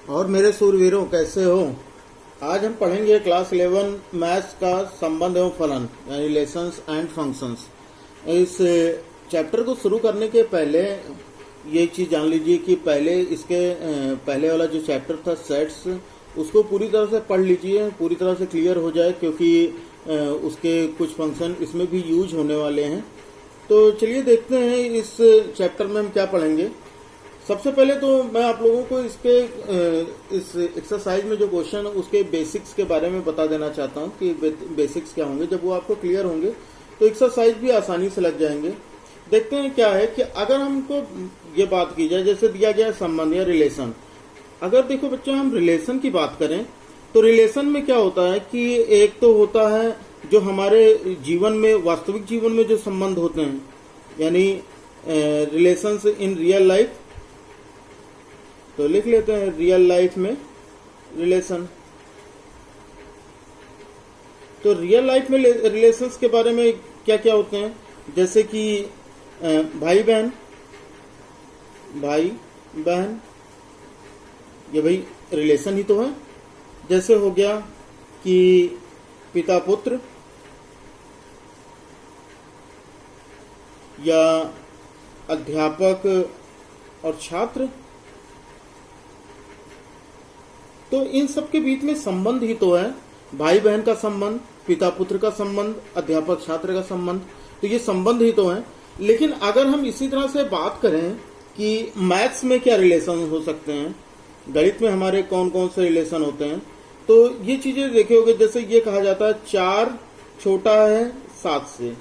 और मेरे सूरवीरों कैसे हो। आज हम पढ़ेंगे क्लास 11 मैथ्स का संबंध एवं फलन यानी रिलेशंस एंड फंक्शंस। इस चैप्टर को शुरू करने के पहले ये चीज़ जान लीजिए कि पहले इसके पहले वाला जो चैप्टर था सेट्स, उसको पूरी तरह से पढ़ लीजिए, पूरी तरह से क्लियर हो जाए, क्योंकि उसके कुछ फंक्शन इसमें भी यूज होने वाले हैं। तो चलिए देखते हैं इस चैप्टर में हम क्या पढ़ेंगे। सबसे पहले तो मैं आप लोगों को इसके इस एक्सरसाइज में जो क्वेश्चन उसके बेसिक्स के बारे में बता देना चाहता हूं कि बेसिक्स क्या होंगे। जब वो आपको क्लियर होंगे तो एक्सरसाइज भी आसानी से लग जाएंगे। देखते हैं क्या है कि अगर हमको ये बात की जाए, जैसे दिया गया संबंध या रिलेशन। अगर देखो बच्चों, हम रिलेशन की बात करें तो रिलेशन में क्या होता है कि एक तो होता है जो हमारे जीवन में, वास्तविक जीवन में जो संबंध होते हैं, यानी रिलेशंस इन रियल लाइफ। तो लिख लेते हैं रियल लाइफ में रिलेशन। तो रियल लाइफ में रिलेशंस के बारे में क्या क्या होते हैं, जैसे कि भाई बहन, ये भाई रिलेशन ही तो है। जैसे हो गया कि पिता पुत्र या अध्यापक और छात्र, तो इन सब के बीच में संबंध ही तो है। भाई बहन का संबंध, पिता पुत्र का संबंध, अध्यापक छात्र का संबंध, तो ये संबंध ही तो है। लेकिन अगर हम इसी तरह से बात करें कि मैथ्स में क्या रिलेशन हो सकते हैं, गणित में हमारे कौन कौन से रिलेशन होते हैं, तो ये चीजें देखे होगे। जैसे ये कहा जाता है 4 छोटा है 7 से,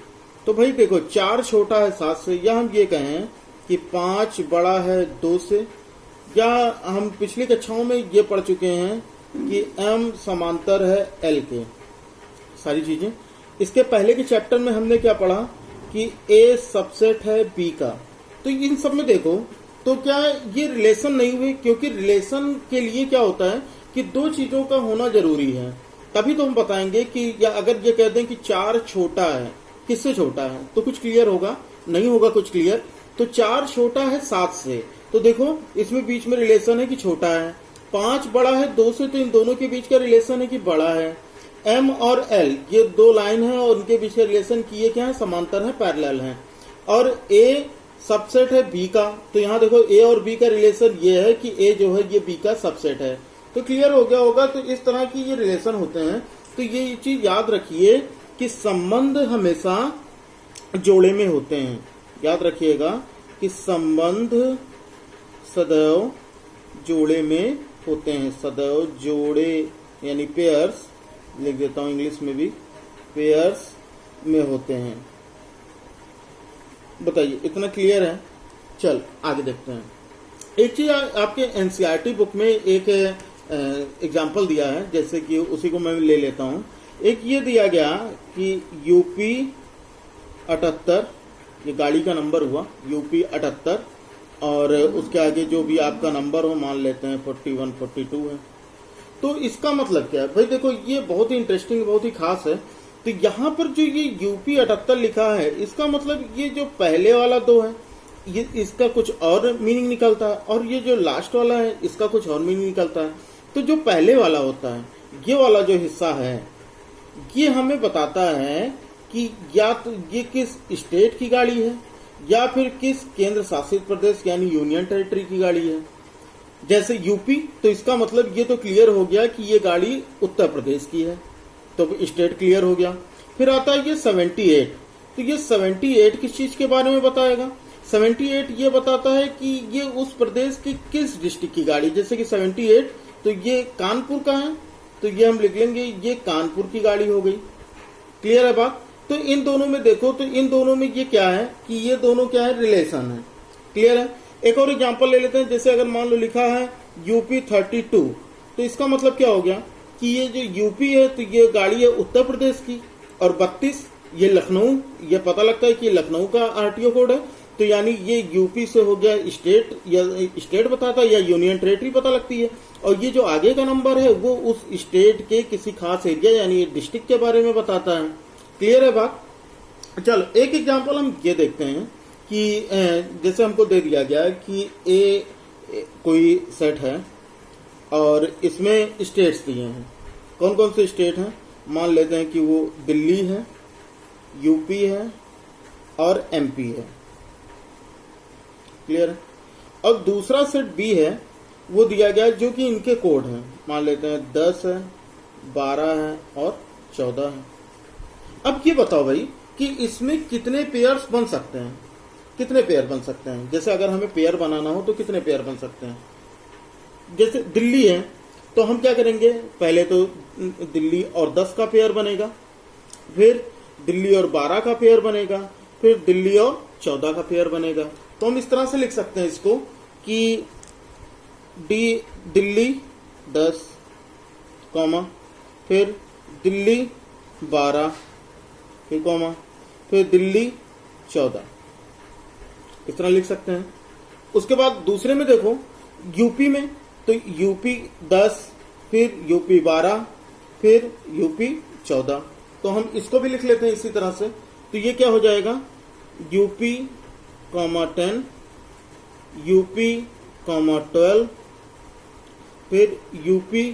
तो भाई देखो 4 छोटा है 7 से, या हम ये कहें कि 5 बड़ा है 2 से, या हम पिछली कक्षाओं में ये पढ़ चुके हैं कि m समांतर है l के, सारी चीजें। इसके पहले के चैप्टर में हमने क्या पढ़ा कि a सबसेट है b का। तो इन सब में देखो तो क्या ये रिलेशन नहीं हुए, क्योंकि रिलेशन के लिए क्या होता है कि 2 चीजों का होना जरूरी है, तभी तो हम बताएंगे कि, या अगर ये कहते हैं कि 4 छोटा है, किससे छोटा है, तो कुछ क्लियर होगा, नहीं होगा कुछ क्लियर। तो 4 छोटा है 7 से, तो देखो इसमें बीच में रिलेशन है कि छोटा है। 5 बड़ा है 2 से, तो इन दोनों के बीच का रिलेशन है कि बड़ा है। m और l ये 2 लाइन है और उनके बीच का रिलेशन की ये क्या है, समांतर है, पैरेलल है। और a सबसेट है b का, तो यहाँ देखो a और b का रिलेशन ये है कि a जो है ये b का सबसेट है। तो क्लियर हो गया होगा। तो इस तरह की ये रिलेशन होते हैं। तो ये चीज याद रखिए कि संबंध हमेशा जोड़े में होते हैं। याद रखिएगा कि संबंध सदैव जोड़े में होते हैं। सदैव जोड़े यानी पेयर्स, लिख देता हूं इंग्लिश में भी, पेयर्स में होते हैं। बताइए इतना क्लियर है। चल आगे देखते हैं। एक चीज आपके एनसीईआरटी बुक में एक एग्जाम्पल दिया है, जैसे कि उसी को मैं ले लेता हूं। एक ये दिया गया कि यूपी 78, ये गाड़ी का नंबर हुआ यूपी 78, और उसके आगे जो भी आपका नंबर हो, मान लेते हैं 41 42 है। तो इसका मतलब क्या है भाई, देखो ये बहुत ही इंटरेस्टिंग, बहुत ही खास है। तो यहाँ पर जो ये यूपी 78 लिखा है, इसका मतलब ये जो पहले वाला 2 है, ये इसका कुछ और मीनिंग निकलता है, और ये जो लास्ट वाला है इसका कुछ और मीनिंग निकलता है। तो जो पहले वाला होता है, ये वाला जो हिस्सा है, ये हमें बताता है कि या तो ये किस स्टेट की गाड़ी है या फिर किस केंद्र शासित प्रदेश यानी यूनियन टेरिटरी की गाड़ी है। जैसे यूपी, तो इसका मतलब ये तो क्लियर हो गया कि ये गाड़ी उत्तर प्रदेश की है, तो स्टेट क्लियर हो गया। फिर आता है ये 78, तो ये 78 किस चीज के बारे में बताएगा। 78 ये बताता है कि ये उस प्रदेश की किस डिस्ट्रिक्ट की गाड़ी, जैसे कि 78 तो ये कानपुर का है, तो ये हम लिख लेंगे ये कानपुर की गाड़ी हो गई। क्लियर है बात। तो इन दोनों में देखो, तो इन दोनों में ये क्या है कि ये दोनों क्या है, रिलेशन है। क्लियर है। एक और एग्जांपल ले लेते हैं। जैसे अगर मान लो लिखा है यूपी 32, तो इसका मतलब क्या हो गया कि ये जो यूपी है तो ये गाड़ी है उत्तर प्रदेश की, और 32 ये लखनऊ, ये पता लगता है कि लखनऊ का आरटीओ कोड है। तो यानी ये यूपी से हो गया स्टेट, या स्टेट बताता है, या यूनियन टेरिटरी पता लगती है। और ये जो आगे का नंबर है वो उस स्टेट के किसी खास एरिया यानी डिस्ट्रिक्ट के बारे में बताता है। क्लियर है बात। चलो एक एग्जांपल हम ये देखते हैं कि जैसे हमको दे दिया गया कि ए कोई सेट है और इसमें स्टेट्स दिए हैं। कौन कौन से स्टेट हैं? मान लेते हैं कि वो दिल्ली है, यूपी है और एमपी है। क्लियर है? और दूसरा सेट बी है, वो दिया गया जो कि इनके कोड हैं। मान लेते हैं 10 है, 12 है और 14 है। अब ये बताओ भाई कि इसमें कितने पेयर्स बन सकते हैं, कितने पेयर बन सकते हैं। जैसे अगर हमें पेयर बनाना हो तो कितने पेयर बन सकते हैं। जैसे दिल्ली है तो हम क्या करेंगे, पहले तो दिल्ली और 10 का पेयर बनेगा, फिर दिल्ली और 12 का पेयर बनेगा, फिर दिल्ली और 14 का पेयर बनेगा। तो हम इस तरह से लिख सकते हैं इसको कि दिल्ली 10, फिर दिल्ली 12, फिर फिर दिल्ली 14, इस तरह लिख सकते हैं। उसके बाद दूसरे में देखो यूपी में, तो यूपी 10, फिर यूपी 12, फिर यूपी 14। तो हम इसको भी लिख लेते हैं इसी तरह से। तो ये क्या हो जाएगा, यूपी 10, यूपी 12, फिर यूपी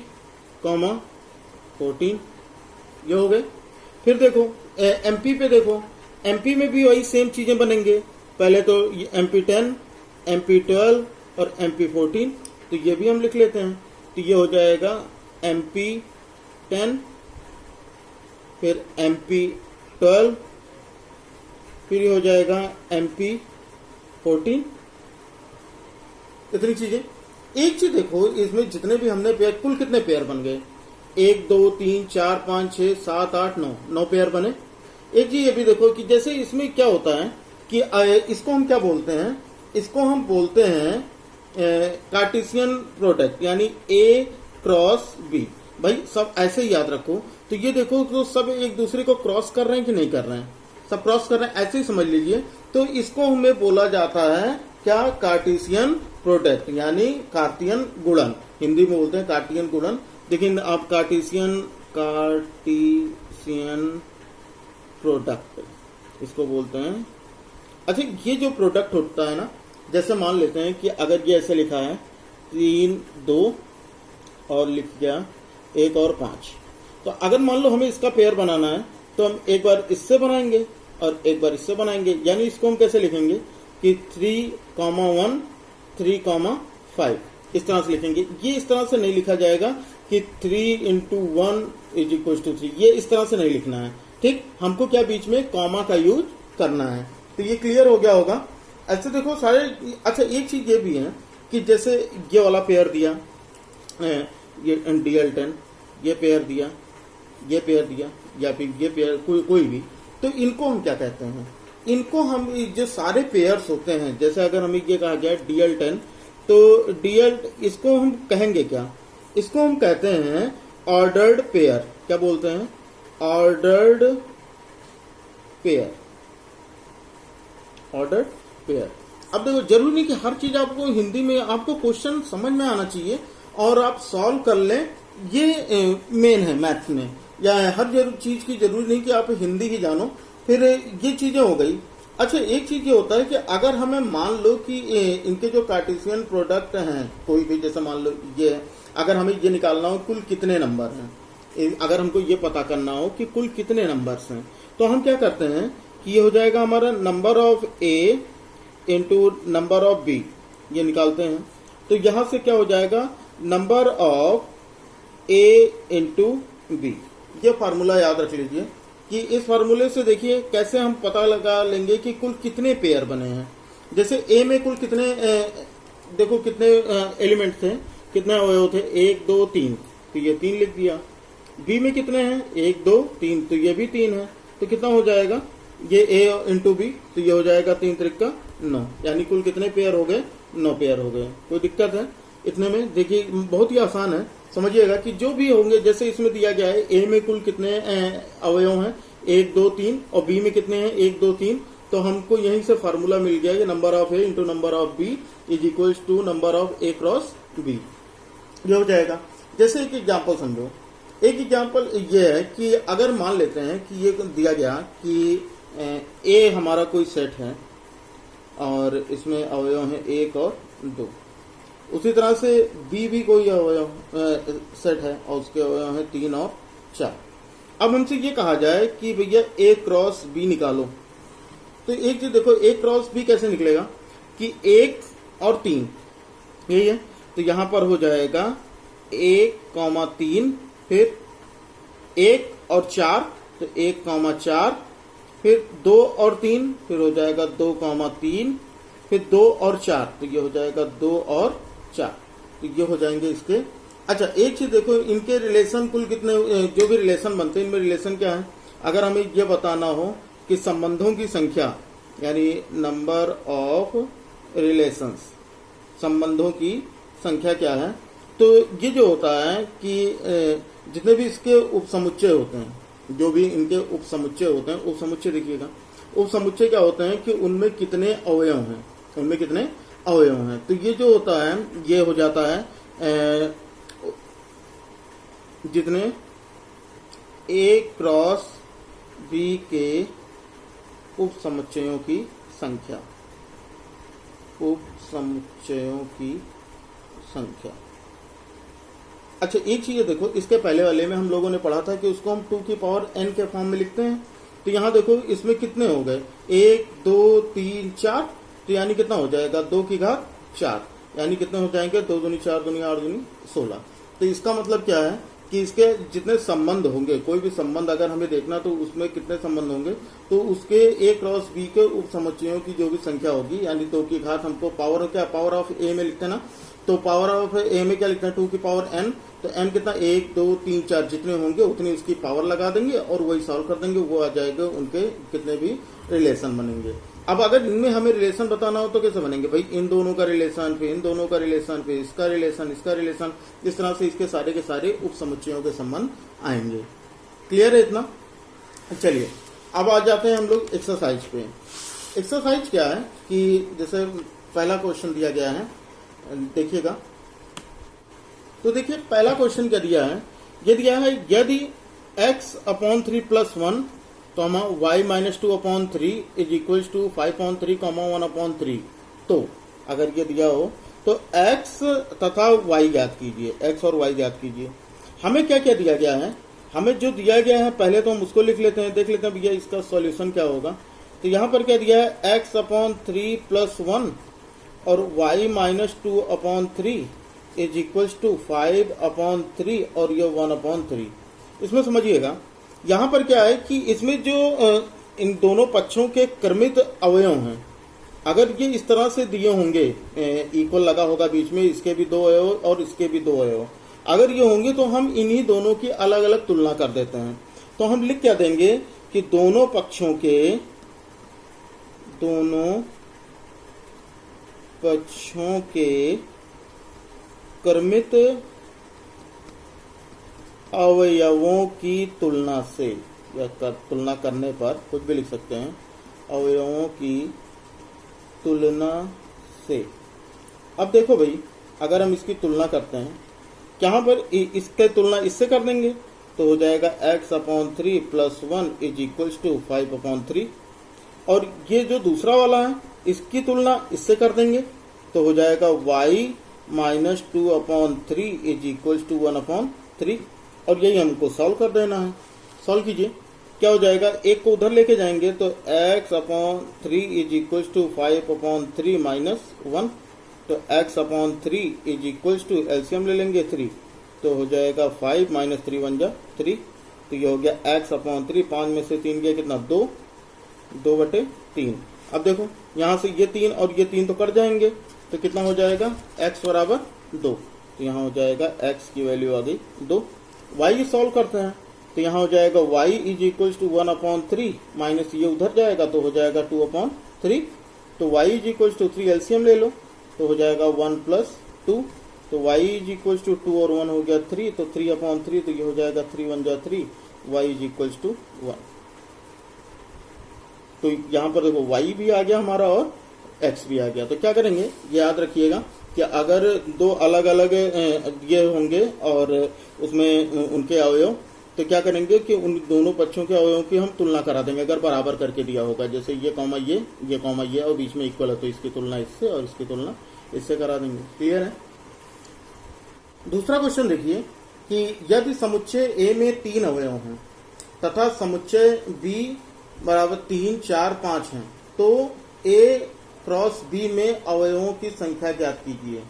14, ये हो गए। फिर देखो एमपी पे, देखो एमपी में भी वही सेम चीजें बनेंगे। पहले तो एमपी 10, एमपी 12 और एमपी 14, तो ये भी हम लिख लेते हैं। तो ये हो जाएगा एमपी 10, फिर एमपी 12, फिर ये हो जाएगा एमपी 14। इतनी चीजें। एक चीज देखो, इसमें जितने भी हमने पेयर, कुल कितने पेयर बन गए, 1 2 3 4 5 6 7 8 9 पेयर बने। एक चीज ये भी देखो कि जैसे इसमें क्या होता है कि इसको हम क्या बोलते हैं, इसको हम बोलते हैं कार्टेशियन प्रोडक्ट, यानी ए क्रॉस बी। भाई सब ऐसे ही याद रखो। तो ये देखो तो सब एक दूसरे को क्रॉस कर रहे हैं कि नहीं कर रहे हैं, सब क्रॉस कर रहे हैं, ऐसे ही समझ लीजिए। तो इसको हमें बोला जाता है क्या, कार्टेशियन प्रोडक्ट, यानी कार्तियन गुणन। हिंदी में बोलते हैं कार्तियन गुणन, लेकिन आप कार्टेशियन प्रोडक्ट इसको बोलते हैं। अच्छा, ये जो प्रोडक्ट होता है ना, जैसे मान लेते हैं कि अगर ये ऐसे लिखा है 3 2 और लिख गया 1 और 5, तो अगर मान लो हमें इसका पेयर बनाना है तो हम एक बार इससे बनाएंगे और एक बार इससे बनाएंगे। यानी इसको हम कैसे लिखेंगे कि 3,1 3,5, इस तरह से लिखेंगे। ये इस तरह से नहीं लिखा जाएगा कि 3 × 1 = 3, ये इस तरह से नहीं लिखना है। ठीक, हमको क्या बीच में कॉमा का यूज करना है। तो ये क्लियर हो गया होगा। ऐसे देखो सारे। अच्छा, एक चीज ये भी है कि जैसे ये वाला पेयर दिया, ये DL10, ये पेयर दिया, ये पेयर दिया, या फिर ये पेयर कोई भी, तो इनको हम क्या कहते हैं, इनको हम जो सारे पेयर्स होते हैं, जैसे अगर हमें ये कहा गया DL10, तो इसको हम कहेंगे क्या, इसको हम कहते हैं ऑर्डर्ड पेयर। क्या बोलते हैं, ऑर्डर्ड पेयर, ऑर्डर्ड पेयर। अब देखो जरूरी नहीं कि हर चीज आपको हिंदी में, आपको क्वेश्चन समझ में आना चाहिए और आप सॉल्व कर लें, ये मेन है मैथ्स में। या हर चीज की जरूरी नहीं कि आप हिंदी ही जानो, फिर ये चीजें हो गई। अच्छा, एक चीज ये होता है कि अगर हमें मान लो कि इनके जो कार्टेशियन प्रोडक्ट हैं कोई भी, जैसे मान लो ये, अगर हमें ये निकालना हो कुल कितने नंबर हैं, अगर हमको ये पता करना हो कि कुल कितने नंबर्स हैं, तो हम क्या करते हैं कि ये हो जाएगा हमारा number of A into number of B, ये निकालते हैं। तो यहां से क्या हो जाएगा, number of A into B. ये फार्मूला याद रख लीजिए कि इस फार्मूले से देखिए कैसे हम पता लगा लेंगे कि कुल कितने पेयर बने हैं। जैसे ए में कुल कितने, देखो कितने एलिमेंट थे, कितने अवयव थे, 1 2 3, तो ये 3 लिख दिया। बी में कितने हैं, 1 2 3, तो ये भी 3 है। तो कितना हो जाएगा, ये ए इंटू बी, तो ये हो जाएगा 3 × 9, यानी कुल कितने पेयर हो गए, 9 पेयर हो गए। कोई दिक्कत है इतने में? देखिए बहुत ही आसान है, समझिएगा कि जो भी होंगे, जैसे इसमें दिया गया है ए में कुल कितने अवयव हैं, 1 2 3, और बी में कितने हैं, 1 2 3, तो हमको यहीं से फार्मूला मिल गया कि number of A into number of B = number of A cross B, ये हो जाएगा। जैसे एक एग्जाम्पल समझो, एक एग्जाम्पल ये है कि अगर मान लेते हैं कि ये दिया गया कि ए हमारा कोई सेट है और इसमें अवयव है 1 और 2। उसी तरह से बी भी कोई अवयव सेट है और उसके अवयव है 3 और 4। अब हमसे ये कहा जाए कि भैया ए क्रॉस बी निकालो, तो एक चीज देखो, ए क्रॉस बी कैसे निकलेगा कि 1 और 3 यही है, तो यहां पर हो जाएगा 1, 3, फिर 1 और 4, तो 1, 4, फिर 2 और 3, फिर हो जाएगा 2, 3, फिर 2 और 4, तो ये हो जाएगा 2 और 4, तो ये हो जाएंगे इसके। अच्छा एक चीज देखो, इनके रिलेशन कुल कितने, जो भी रिलेशन बनते हैं इनमें रिलेशन क्या है, अगर हमें ये बताना हो कि संबंधों की संख्या यानी नंबर ऑफ रिलेशंस, संबंधों की संख्या क्या है, तो ये जो होता है कि जितने भी इसके उपसमुच्चय होते हैं, जो भी इनके उपसमुच्चय होते हैं, उपसमुच्चय देखिएगा, उपसमुच्चय क्या होते हैं कि उनमें कितने अवयव हैं, उनमें कितने अवयव हैं, तो ये जो होता है ये हो जाता है जितने ए क्रॉस बी के उपसमुच्चयों की संख्या, उपसमुच्चयों की संख्या। अच्छा एक चीज देखो, इसके पहले वाले में हम लोगों ने पढ़ा था कि उसको हम 2 की पावर n के फॉर्म में लिखते हैं, तो यहां देखो इसमें कितने हो गए, 1, 2, 3, 4, तो यानी कितना हो जाएगा 2 की घात 4, यानी कितने हो जाएंगे 2 दूनी 4 दूनी 8 दूनी 16। तो इसका मतलब क्या है कि इसके जितने संबंध होंगे, कोई भी संबंध अगर हमें देखना तो उसमें कितने संबंध होंगे, तो उसके ए क्रॉस बी के उपसमुच्चयों की जो भी संख्या होगी, यानी 2 की घात हमको पावर क्या, पावर ऑफ ए में लिखते हैं ना, तो पावर ऑफ ए में क्या लिखते हैं 2 की पावर n, तो n कितना 1, 2, 3, 4 जितने होंगे उतनी उसकी पावर लगा देंगे और वही सॉल्व कर देंगे, वो आ जाएगा उनके कितने भी रिलेशन बनेंगे। अब अगर इनमें हमें रिलेशन बताना हो तो कैसे बनेंगे भाई, इन दोनों का रिलेशन, फिर इन दोनों का रिलेशन, फिर इसका रिलेशन, इसका रिलेशन, इस तरह से इसके सारे के सारे उपसमुच्चयों के संबंध आएंगे। क्लियर है इतना? चलिए अब आ जाते हैं हम लोग एक्सरसाइज पे। एक्सरसाइज क्या है कि जैसे पहला क्वेश्चन दिया गया है, देखिएगा, तो देखिए पहला क्वेश्चन क्या दिया है, ये दिया है यदि x/3 + 1 y-2/3 is equal to 5/3, 1/3, तो अगर ये दिया हो तो x तथा y ज्ञात कीजिए, x और y ज्ञात कीजिए। हमें क्या क्या दिया गया है, हमें जो दिया गया है पहले तो हम उसको लिख लेते हैं, देख लेते हैं भैया इसका सॉल्यूशन क्या होगा। तो यहाँ पर क्या दिया है x/3 + 1 और y-2/3 इज इक्वल टू 5/3 और ये 1/3। इसमें समझिएगा यहाँ पर क्या है कि इसमें जो इन दोनों पक्षों के क्रमित अवयव हैं, अगर ये इस तरह से दिए होंगे, इक्वल लगा होगा बीच में, इसके भी 2 अवयव और इसके भी 2 अवयव, अगर ये होंगे तो हम इन्हीं दोनों की अलग अलग तुलना कर देते हैं। तो हम लिख क्या देंगे कि दोनों पक्षों के क्रमित अवयवों की तुलना से, या तुलना करने पर कुछ भी लिख सकते हैं, अवयवों की तुलना से। अब देखो भाई, अगर हम इसकी तुलना करते हैं, यहाँ पर इसके तुलना इससे कर देंगे तो हो जाएगा x/3 + 1 इज इक्वल टू 5/3, और ये जो दूसरा वाला है इसकी तुलना इससे कर देंगे तो हो जाएगा y-2/3 इज इक्वल टू 1/3, और यही हमको सॉल्व कर देना है। सॉल्व कीजिए, क्या हो जाएगा, एक को उधर लेके जाएंगे तो x/3 इज इक्वल टू 5/3 - 1, तो x/3 is equal to LCM ले लेंगे 3, तो हो जाएगा 5 - 3 = 3, तो ये हो गया x/3, 5 में से 3 गया कितना 2, 2/3। अब देखो यहाँ से ये 3 और ये 3 तो कट जाएंगे, तो कितना हो जाएगा x = 2, तो यहाँ हो जाएगा x की वैल्यू आ गई 2। y सॉल्व करते हैं तो यहाँ हो जाएगा y is equal to 1/3 minus ये उधर जाएगा तो हो जाएगा 2/3, तो y is equal to 3 LCM ले लो तो हो जाएगा 1 + 2, तो y इज इक्वल टू 2 और 1 हो गया 3, तो 3/3, तो ये हो जाएगा 3 × 1 = 3, y इज इक्वल टू 1। तो यहाँ पर देखो y भी आ गया हमारा और x भी आ गया। तो क्या करेंगे, याद रखिएगा कि अगर दो अलग अलग ये होंगे और उसमें उनके अवयव, तो क्या करेंगे कि उन दोनों पक्षों के अवयवों की हम तुलना करा देंगे। अगर बराबर करके दिया होगा, जैसे ये कॉमा ये कॉमा ये और बीच में इक्वल है, तो इसकी तुलना इससे और इसकी तुलना इससे करा देंगे। क्लियर है? दूसरा क्वेश्चन देखिए कि यदि समुच्चय ए में 3 अवयव हैं तथा समुच्चय बी बराबर 3, 4, 5 हैं, तो ए क्रॉस बी में अवयवों की संख्या ज्ञात कीजिए।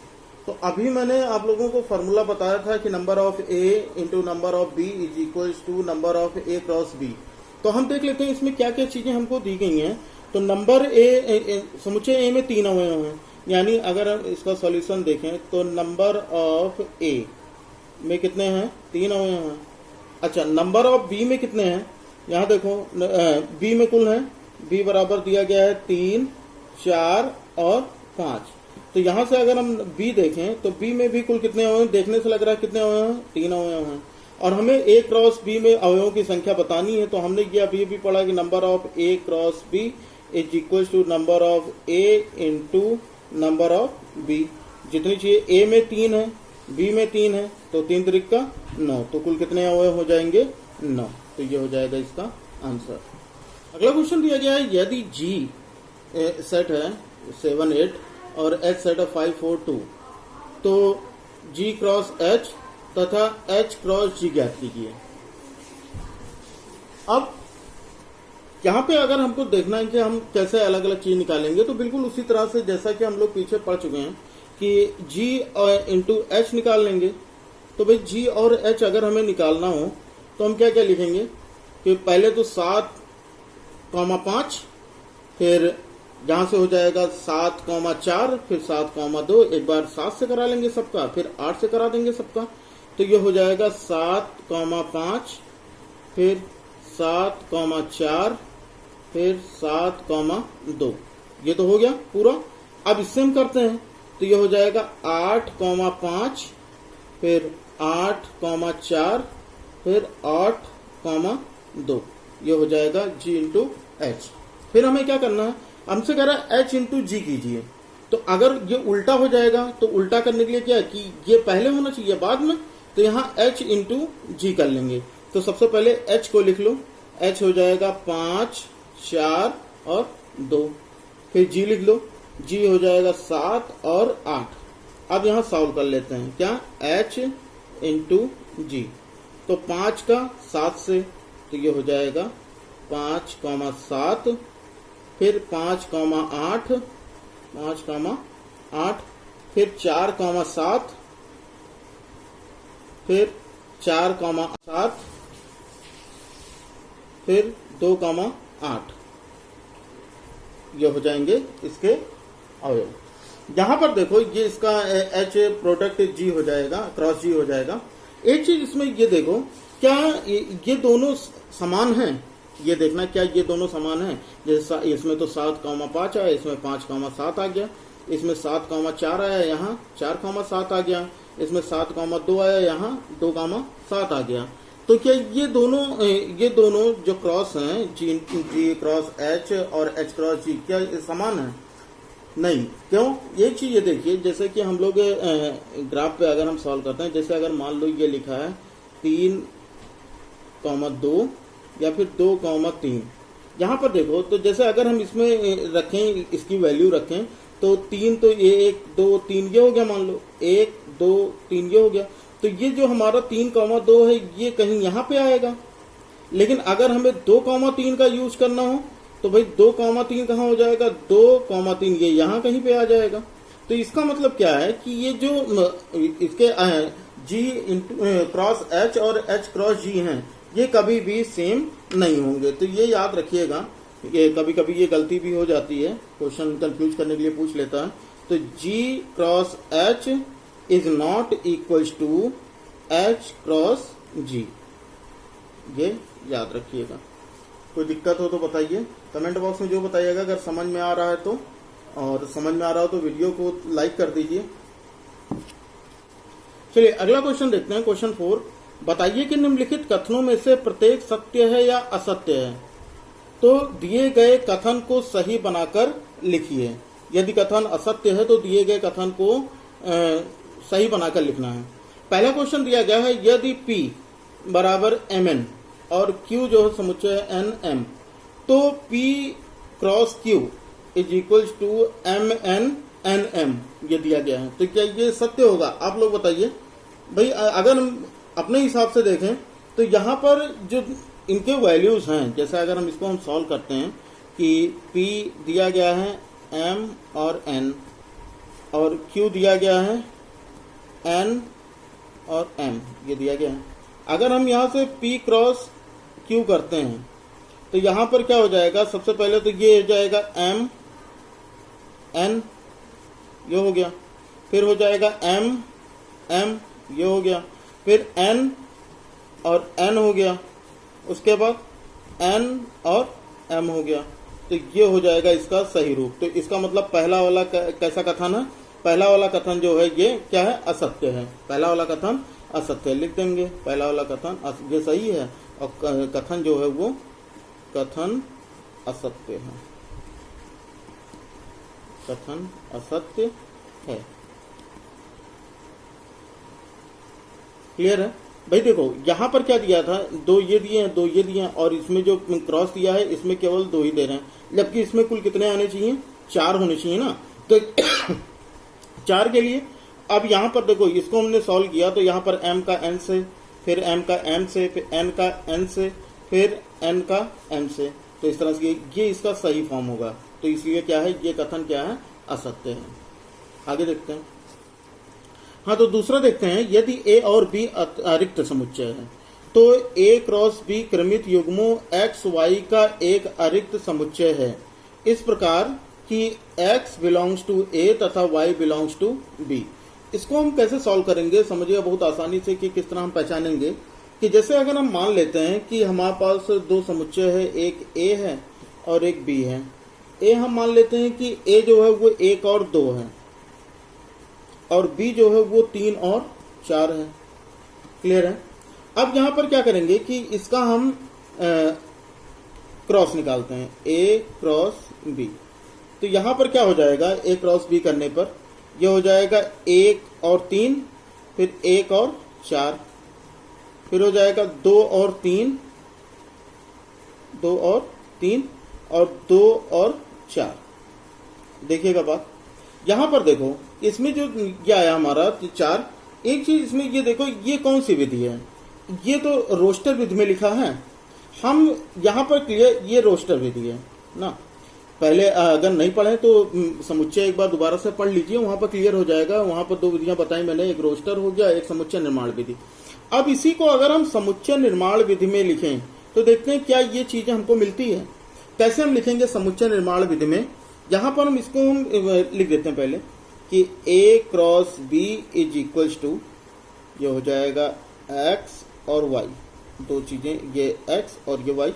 तो अभी मैंने आप लोगों को फॉर्मूला बताया था कि number of A into number of B is equal to number of A cross B. तो हम देख लेते हैं इसमें क्या क्या चीजें हमको दी गई हैं। तो नंबर समुच्चय ए में 3 अवयव हैं, यानी अगर हम इसका सॉल्यूशन देखें तो नंबर ऑफ ए में कितने हैं, 3 अवयव हैं। अच्छा, नंबर ऑफ बी में कितने हैं, यहाँ देखो बी में कुल है, बी बराबर दिया गया है 3, 4 और 5। तो यहां से अगर हम बी देखें तो बी में भी कुल कितने अवयव, देखने से लग रहा है कितने अवयव हैं, 3 अवयव हैं। और हमें ए क्रॉस बी में अवयवों की संख्या बतानी है, तो हमने ये अभी भी पढ़ा कि number of A cross B is equal to number of A into number of B. जितनी चाहिए, ए में 3 है, बी में 3 है, तो 3 त्रिक का 9, तो कुल कितने अवयव हो जाएंगे, 9। तो ये हो जाएगा इसका आंसर। अगला क्वेश्चन दिया गया है, यदि जी सेट है 7, 8 और एच सेट है 5, 4, 2, तो जी क्रॉस एच तथा एच क्रॉस जी ज्ञात कीजिए। अब यहाँ पे अगर हमको देखना है कि हम कैसे अलग अलग चीज निकालेंगे, तो बिल्कुल उसी तरह से जैसा कि हम लोग पीछे पढ़ चुके हैं कि जी इंटू एच निकाल लेंगे। तो भाई जी और एच अगर हमें निकालना हो तो हम क्या क्या लिखेंगे कि पहले तो 7,5, फिर जहां से हो जाएगा 7,4, फिर 7,2, एक बार 7 से करा लेंगे सबका, फिर 8 से करा देंगे सबका, तो ये हो जाएगा 7,5, फिर 7,4, फिर 7,2। ये तो हो गया पूरा। अब इससे हम करते हैं तो ये हो जाएगा 8,5, फिर 8,4, फिर 8,2। ये हो जाएगा जी इंटू एच। फिर हमें क्या करना है, हमसे कह रहा है एच इंटू जी कीजिए। तो अगर ये उल्टा हो जाएगा तो उल्टा करने के लिए क्या है कि ये पहले होना चाहिए बाद में, तो यहाँ एच इंटू जी कर लेंगे। तो सबसे पहले एच को लिख लो, एच हो जाएगा 5, 4 और 2। फिर जी लिख लो, जी हो जाएगा 7 और 8। अब यहाँ सॉल्व कर लेते हैं, क्या, एच इंटू जी। तो 5 का 7 से, तो ये हो जाएगा 5,7, फिर 5,8, 5,8, फिर 4,7, फिर 4,7, फिर 2,8। ये हो जाएंगे इसके अवयव। यहां पर देखो ये इसका एच प्रोडक्ट जी हो जाएगा, क्रॉस जी हो जाएगा। एक चीज इसमें ये देखो, क्या ये दोनों समान हैं, ये देखना क्या ये दोनों समान हैं। जैसे इसमें तो 7,5 आया, इसमें 5,7 आ गया, इसमें 7,4 आया, यहाँ 4,7 आ गया, इसमें 7,2 आया, यहाँ 2,7 आ गया। तो क्या ये दोनों जो क्रॉस हैं, जी क्रॉस एच और एच क्रॉस जी, क्या समान है? नहीं। क्यों? एक चीज ये देखिए, जैसे कि हम लोग ग्राफ पे अगर हम सॉल्व करते हैं, जैसे अगर मान लो ये लिखा है 3,2 या फिर 2,3, यहाँ पर देखो तो जैसे अगर हम इसमें रखें, इसकी वैल्यू रखें, तो 3 तो ये 1, 2, 3 ये हो गया, मान लो 1, 2, 3 ये हो गया। तो ये जो हमारा 3,2 है ये कहीं यहाँ पे आएगा। लेकिन अगर हमें 2,3 का यूज करना हो तो भाई 2,3 कहाँ हो जाएगा, 2,3 ये यहाँ कहीं पे आ जाएगा। तो इसका मतलब क्या है कि ये जो इसके जी क्रॉस एच और एच क्रॉस जी हैं, ये कभी भी सेम नहीं होंगे। तो ये याद रखिएगा, ये कभी कभी ये गलती भी हो जाती है, क्वेश्चन कंफ्यूज करने के लिए पूछ लेता है। तो G cross H is not equal to H cross G, ये याद रखिएगा। कोई दिक्कत हो तो बताइए कमेंट बॉक्स में, जो बताइएगा अगर समझ में आ रहा है तो, और समझ में आ रहा हो तो वीडियो को लाइक कर दीजिए। चलिए अगला क्वेश्चन देखते हैं, क्वेश्चन 4। बताइए कि निम्नलिखित कथनों में से प्रत्येक सत्य है या असत्य है। तो दिए गए कथन को सही बनाकर लिखिए। यदि कथन असत्य है तो दिए गए कथन को सही बनाकर लिखना है। पहला क्वेश्चन दिया गया है, यदि P बराबर Mn और Q जो है समुच्चय है NM, तो P cross Q is equal to MN NM, ये दिया गया है। तो क्या ये सत्य होगा? आप लोग बताइए, भाई अगर हम अपने हिसाब से देखें तो यहाँ पर जो इनके वैल्यूज हैं, जैसे अगर हम इसको हम सॉल्व करते हैं कि P दिया गया है M और N और Q दिया गया है N और M, ये दिया गया है। अगर हम यहाँ से P क्रॉस Q करते हैं तो यहाँ पर क्या हो जाएगा, सबसे पहले तो ये हो जाएगा M N, ये हो गया, फिर हो जाएगा M M, ये हो गया, फिर N और N हो गया, उसके बाद N और M हो गया। तो ये हो जाएगा इसका सही रूप। तो इसका मतलब पहला वाला कैसा कथन है, पहला वाला कथन जो है ये क्या है, असत्य है। पहला वाला कथन असत्य है, लिख देंगे पहला वाला कथन ये सही है और कथन जो है वो कथन असत्य है, कथन असत्य है। क्लियर है भाई। देखो यहाँ पर क्या दिया था, दो ये दिए हैं, दो ये दिए हैं और इसमें जो क्रॉस दिया है इसमें केवल दो ही दे रहे हैं, जबकि इसमें कुल कितने आने चाहिए, 4 होने चाहिए ना। तो 4 के लिए अब यहाँ पर देखो इसको हमने सॉल्व किया तो यहाँ पर M का N से, फिर M का M से, फिर N का N से, फिर N का M से, तो इस तरह से ये इसका सही फॉर्म होगा। तो इसलिए क्या है, ये कथन क्या है, असत्य है। आगे देखते हैं। हाँ, तो दूसरा देखते हैं, यदि A और B अरिक्त समुच्चय है तो A cross B क्रमित युग्मों X Y का एक अरिक्त समुच्चय है, इस प्रकार कि X बिलोंग्स टू A तथा Y बिलोंग्स टू B। इसको हम कैसे सॉल्व करेंगे, समझिएगा बहुत आसानी से कि किस तरह हम पहचानेंगे कि जैसे अगर हम मान लेते हैं कि हमारे पास दो समुच्चय है, एक A है और एक B है। A हम मान लेते हैं कि A जो है वो 1 और 2 है और B जो है वो 3 और 4 है। क्लियर है। अब यहां पर क्या करेंगे कि इसका हम क्रॉस निकालते हैं, A क्रॉस B। तो यहां पर क्या हो जाएगा, A क्रॉस B करने पर यह हो जाएगा 1 और 3, फिर 1 और 4, फिर हो जाएगा 2 और 3, 2 और 3 और 2 और 4। देखिएगा बात, यहां पर देखो इसमें जो ये आया हमारा 4, एक चीज इसमें ये देखो, ये कौन सी विधि है, ये तो रोस्टर विधि में लिखा है। हम यहां पर क्लियर, ये रोस्टर विधि है ना। पहले अगर नहीं पढ़े तो समुच्चय एक बार दोबारा से पढ़ लीजिए, वहां पर क्लियर हो जाएगा। वहां पर 2 विधियां बताई मैंने, एक रोस्टर हो गया, एक समुच्चय निर्माण विधि। अब इसी को अगर हम समुच्चय निर्माण विधि में लिखें तो देखते हैं क्या ये चीजें हमको मिलती है। कैसे हम लिखेंगे समुच्चय निर्माण विधि में, यहां पर हम इसको हम लिख देते हैं पहले कि A cross B is equals to, ये हो जाएगा X और Y, दो चीजें, ये X और ये Y,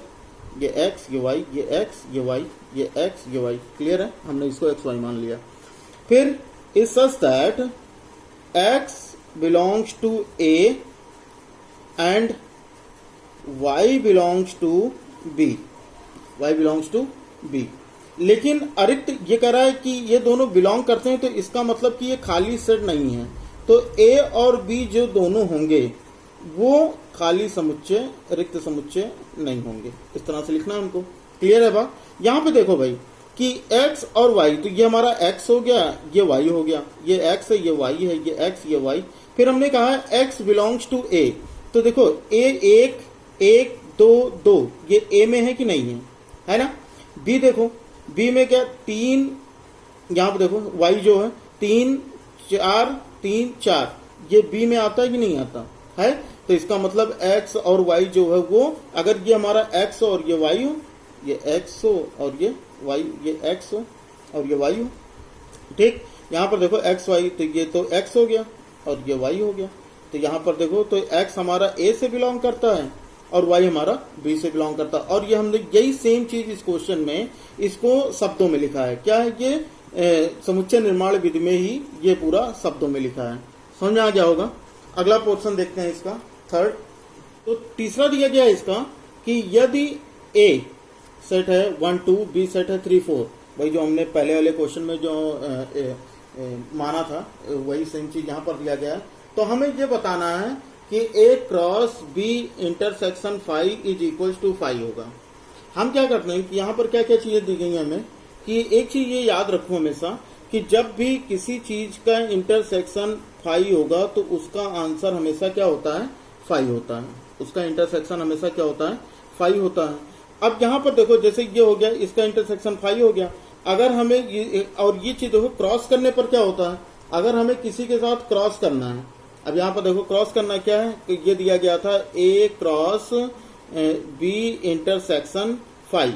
ये X ये Y, ये X ये Y, ये X ये Y। क्लियर है, हमने इसको XY मान लिया। फिर is such that X belongs to A and Y belongs to B, Y belongs to B। लेकिन अरिक्त ये कह रहा है कि ये दोनों बिलोंग करते हैं, तो इसका मतलब कि ये खाली सेट नहीं है। तो A और B जो दोनों होंगे वो खाली समुच्चय, रिक्त समुच्चय नहीं होंगे। इस तरह से लिखना हमको। क्लियर है बात। यहां पे देखो भाई कि X और Y, तो ये हमारा X हो गया, ये Y हो गया, ये X है, ये Y है, ये X ये Y। फिर हमने कहा है X बिलोंग्स टू A, तो देखो A 1 1 2 2, ये A में है कि नहीं है ना। B देखो, B में क्या 3, यहां पर देखो Y जो है 3 4 3 4, ये B में आता है कि नहीं आता है। तो इसका मतलब X और Y जो है वो, अगर ये हमारा X और ये Y हो, ये X हो और ये Y, ये X हो और ये Y हो, ठीक। यहां पर देखो X Y, तो ये तो X हो गया और ये Y हो गया। तो यहां पर देखो तो X हमारा A से बिलोंग करता है और Y हमारा B से बिलोंग करता है। और ये हमने यही सेम चीज इस क्वेश्चन में इसको शब्दों में लिखा है। क्या है ये, समुच्चय निर्माण विधि में ही ये पूरा शब्दों में लिखा है। समझ में आ गया होगा। अगला पोर्शन देखते हैं इसका, थर्ड। तो तीसरा दिया गया है इसका कि यदि A सेट है 1 2, B सेट है 3 4, भाई जो हमने पहले वाले क्वेश्चन में जो माना था वही सेम चीज यहाँ पर दिया गया है। तो हमें ये बताना है कि A cross B intersection 5 is equal to 5 होगा। हम क्या करते हैं कि यहाँ पर क्या क्या चीजें दी गई हैं हमें, कि एक चीज ये याद रखो हमेशा कि जब भी किसी चीज का इंटरसेक्शन 5 होगा तो उसका आंसर हमेशा क्या होता है, 5 होता है। उसका इंटरसेक्शन हमेशा क्या होता है, 5 होता है। अब यहाँ पर देखो, जैसे ये हो गया, इसका इंटरसेक्शन 5 हो गया। अगर हमें और ये चीज देखो क्रॉस करने पर क्या होता है, अगर हमें किसी के साथ क्रॉस करना है, अब यहाँ पर देखो क्रॉस करना क्या है, तो ये दिया गया था A क्रॉस B इंटरसेक्शन 5।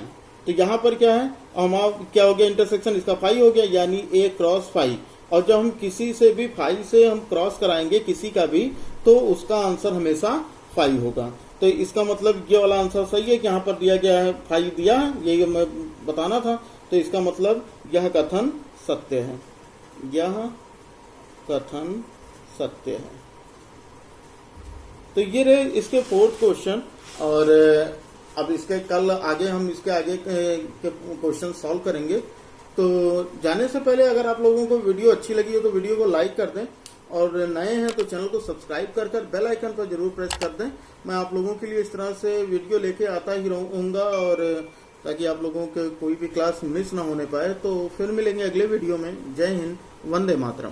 तो यहाँ पर क्या है, क्या हो गया, इंटरसेक्शन इसका 5 हो गया, यानी A क्रॉस 5। और जब हम किसी से भी 5 से हम क्रॉस कराएंगे किसी का भी, तो उसका आंसर हमेशा 5 होगा। तो इसका मतलब ये वाला आंसर सही है कि यहाँ पर दिया गया है 5 दिया, ये मैं बताना था। तो इसका मतलब यह कथन सत्य है, यह कथन सत्य है। तो ये रहे इसके 4th क्वेश्चन। और अब इसके कल आगे हम इसके आगे के क्वेश्चन सॉल्व करेंगे। तो जाने से पहले अगर आप लोगों को वीडियो अच्छी लगी हो तो वीडियो को लाइक कर दें, और नए हैं तो चैनल को सब्सक्राइब कर बेल आइकन पर जरूर प्रेस कर दें। मैं आप लोगों के लिए इस तरह से वीडियो लेके आता ही रहूँगा, और ताकि आप लोगों के कोई भी क्लास मिस ना होने पाए। तो फिर मिलेंगे अगले वीडियो में। जय हिंद, वंदे मातरम।